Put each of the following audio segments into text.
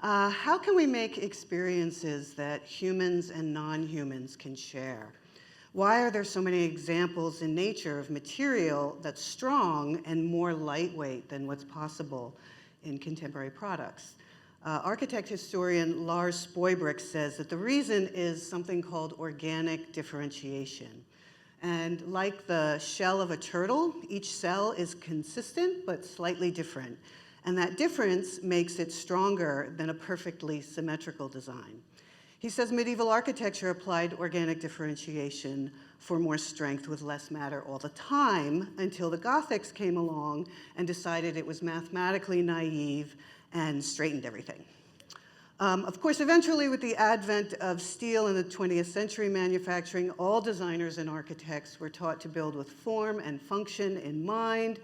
How can we make experiences that humans and non-humans can share? Why are there so many examples in nature of material that's strong and more lightweight than what's possible in contemporary products? Architect historian Lars Spoibrick says that the reason is something called organic differentiation. And like the shell of a turtle, each cell is consistent but slightly different. And that difference makes it stronger than a perfectly symmetrical design. He says medieval architecture applied organic differentiation for more strength with less matter all the time until the Gothics came along and decided it was mathematically naive and straightened everything. Of course, eventually with the advent of steel in the 20th century manufacturing, all designers and architects were taught to build with form and function in mind.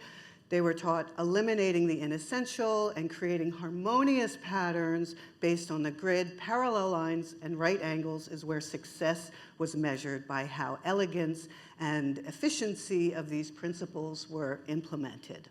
They were taught eliminating the inessential and creating harmonious patterns based on the grid. Parallel lines and right angles is where success was measured by how elegance and efficiency of these principles were implemented.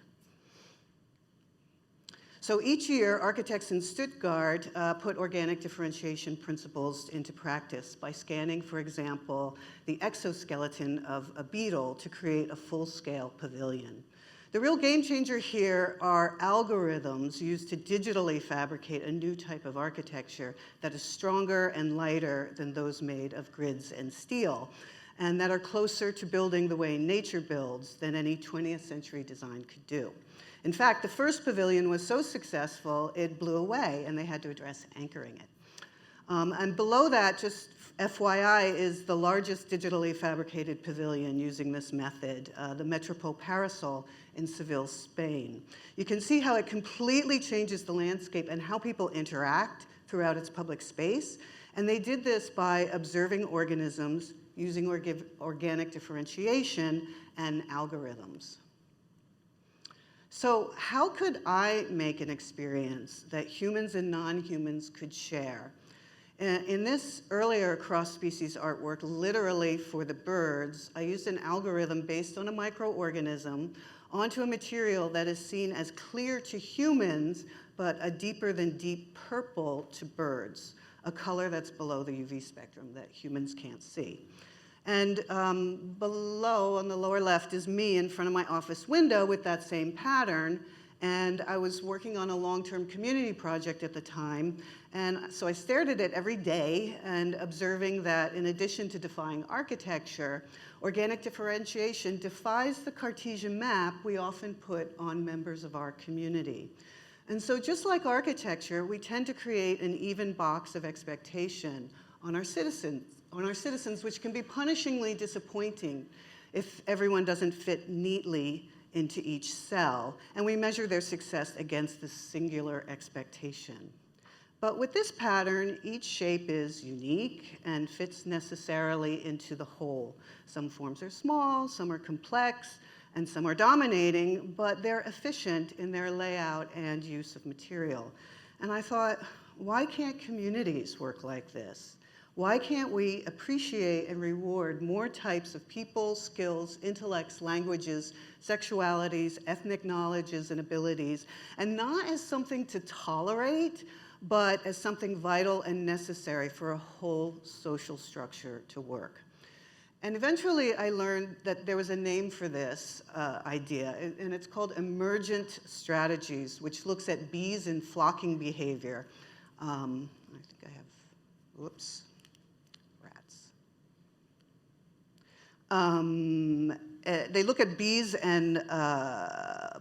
So each year, architects in Stuttgart put organic differentiation principles into practice by scanning, for example, the exoskeleton of a beetle to create a full-scale pavilion. The real game changer here are algorithms used to digitally fabricate a new type of architecture that is stronger and lighter than those made of grids and steel, and that are closer to building the way nature builds than any 20th century design could do. In fact, the first pavilion was so successful, it blew away, and they had to address anchoring it. And below that, just FYI, is the largest digitally fabricated pavilion using this method, the Metropole Parasol in Seville, Spain. You can see how it completely changes the landscape and how people interact throughout its public space. And they did this by observing organisms using organic differentiation and algorithms. So how could I make an experience that humans and non-humans could share? In this earlier cross-species artwork, literally for the birds, I used an algorithm based on a microorganism onto a material that is seen as clear to humans, but a deeper than deep purple to birds, a color that's below the UV spectrum that humans can't see. And below, on the lower left, is me in front of my office window with that same pattern. And I was working on a long-term community project at the time. And so I stared at it every day and observing that in addition to defying architecture, organic differentiation defies the Cartesian map we often put on members of our community. And so just like architecture, we tend to create an even box of expectation on our citizens, which can be punishingly disappointing if everyone doesn't fit neatly into each cell, and we measure their success against this singular expectation. But with this pattern, each shape is unique and fits necessarily into the whole. Some forms are small, some are complex, and some are dominating, but they're efficient in their layout and use of material. And I thought, why can't communities work like this? Why can't we appreciate and reward more types of people, skills, intellects, languages, sexualities, ethnic knowledges, and abilities, and not as something to tolerate, but as something vital and necessary for a whole social structure to work? And eventually I learned that there was a name for this idea, and it's called emergent strategies, which looks at bees and flocking behavior. I think I have, whoops. They look at bees and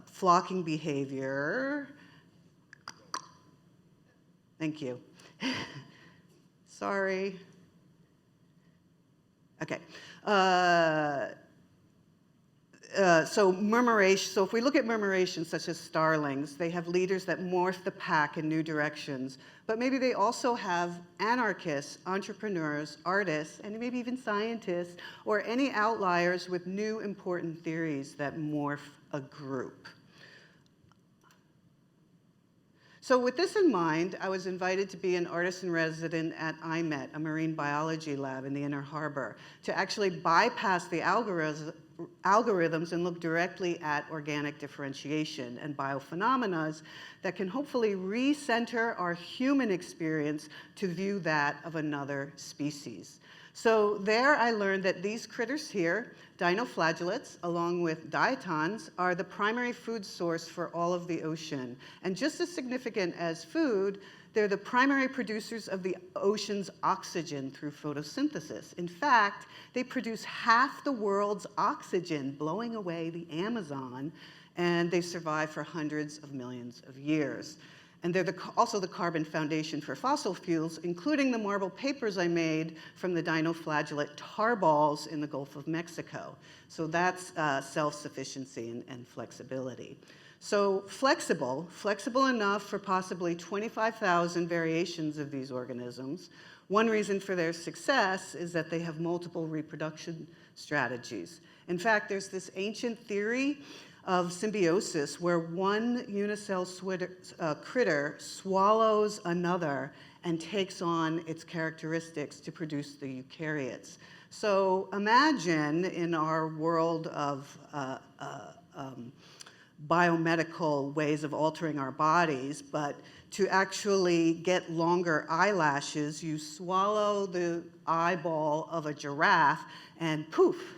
flocking behavior. Thank you. Sorry. Okay. So murmuration, so if we look at murmuration, such as starlings, they have leaders that morph the pack in new directions, but maybe they also have anarchists, entrepreneurs, artists, and maybe even scientists, or any outliers with new important theories that morph a group. So with this in mind, I was invited to be an artist-in-resident at IMET, a marine biology lab in the Inner Harbor, to actually bypass the algorithms and look directly at organic differentiation and biophenomena that can hopefully recenter our human experience to view that of another species. So there I learned that these critters here, dinoflagellates, along with diatoms, are the primary food source for all of the ocean. And just as significant as food, they're the primary producers of the ocean's oxygen through photosynthesis. In fact, they produce half the world's oxygen, blowing away the Amazon, and they survive for hundreds of millions of years. And they're also the carbon foundation for fossil fuels, including the marble papers I made from the dinoflagellate tar balls in the Gulf of Mexico. So that's self-sufficiency and flexibility. So flexible enough for possibly 25,000 variations of these organisms. One reason for their success is that they have multiple reproduction strategies. In fact, there's this ancient theory of symbiosis where one unicell critter swallows another and takes on its characteristics to produce the eukaryotes. So imagine in our world of biomedical ways of altering our bodies, but to actually get longer eyelashes, you swallow the eyeball of a giraffe and poof,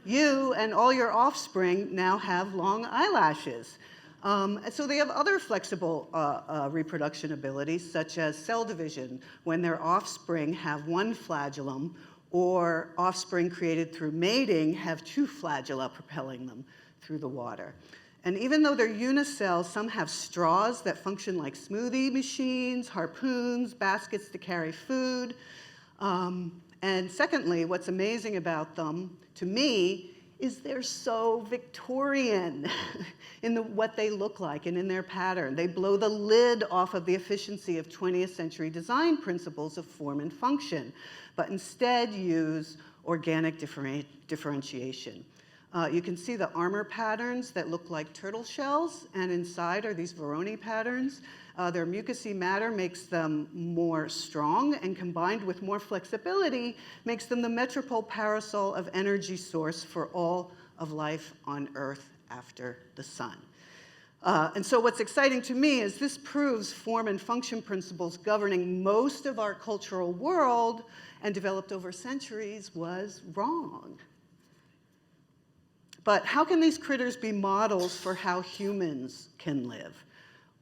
you and all your offspring now have long eyelashes. So they have other flexible reproduction abilities, such as cell division, when their offspring have one flagellum, or offspring created through mating have two flagella propelling them through the water. And even though they're unicells, some have straws that function like smoothie machines, harpoons, baskets to carry food. And secondly, what's amazing about them, to me, is they're so Victorian in what they look like and in their pattern. They blow the lid off of the efficiency of 20th century design principles of form and function, but instead use organic differentiation. You can see the armor patterns that look like turtle shells, and inside are these Voronoi patterns. Their mucousy matter makes them more strong, and combined with more flexibility, makes them the metropole parasol of energy source for all of life on Earth after the sun. And so what's exciting to me is this proves form and function principles governing most of our cultural world and developed over centuries was wrong. But how can these critters be models for how humans can live?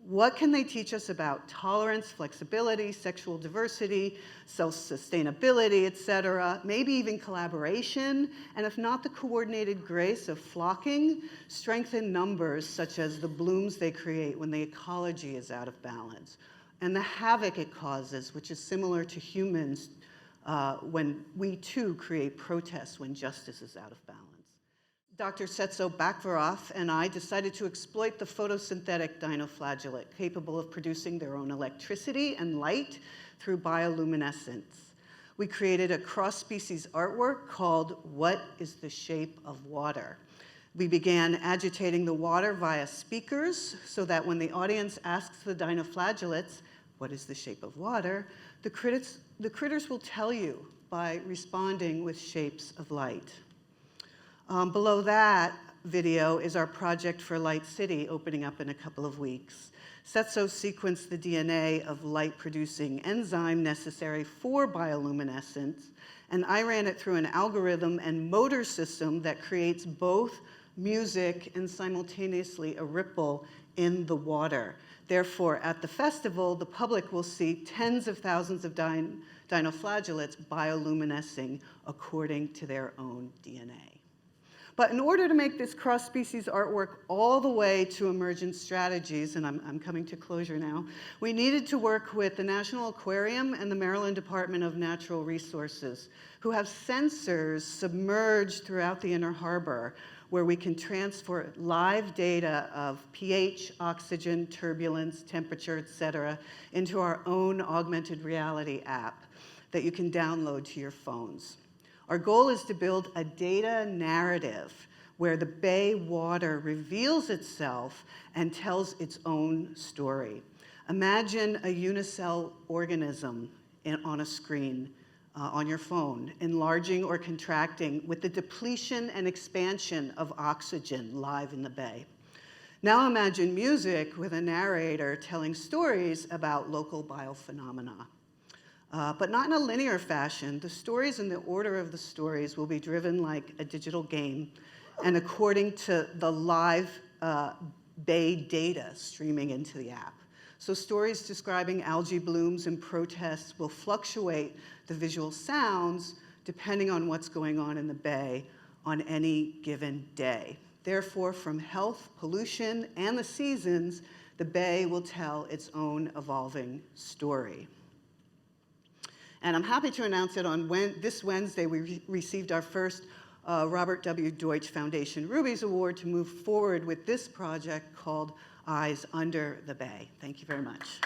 What can they teach us about tolerance, flexibility, sexual diversity, self-sustainability, et cetera, maybe even collaboration, and if not the coordinated grace of flocking, strength in numbers, such as the blooms they create when the ecology is out of balance, and the havoc it causes, which is similar to humans when we too create protests when justice is out of balance. Dr. Setso Bakvarov and I decided to exploit the photosynthetic dinoflagellate, capable of producing their own electricity and light through bioluminescence. We created a cross-species artwork called "What is the Shape of Water?" We began agitating the water via speakers so that when the audience asks the dinoflagellates, "What is the shape of water?" the critters will tell you by responding with shapes of light. Below that video is our project for Light City, opening up in a couple of weeks. Setso sequenced the DNA of light-producing enzyme necessary for bioluminescence, and I ran it through an algorithm and motor system that creates both music and simultaneously a ripple in the water. Therefore, at the festival, the public will see tens of thousands of dinoflagellates bioluminescing according to their own DNA. But in order to make this cross-species artwork all the way to emergent strategies, and I'm coming to closure now, we needed to work with the National Aquarium and the Maryland Department of Natural Resources, who have sensors submerged throughout the Inner Harbor, where we can transfer live data of pH, oxygen, turbulence, temperature, et cetera, into our own augmented reality app that you can download to your phones. Our goal is to build a data narrative where the bay water reveals itself and tells its own story. Imagine a unicell organism on a screen on your phone, enlarging or contracting with the depletion and expansion of oxygen live in the bay. Now imagine music with a narrator telling stories about local biophenomena. But not in a linear fashion. The stories and the order of the stories will be driven like a digital game and according to the live bay data streaming into the app. So stories describing algae blooms and protests will fluctuate the visual sounds depending on what's going on in the bay on any given day. Therefore, from health, pollution, and the seasons, the bay will tell its own evolving story. And I'm happy to announce that on this Wednesday, we received our first Robert W. Deutsch Foundation Rubies Award to move forward with this project called Eyes Under the Bay. Thank you very much.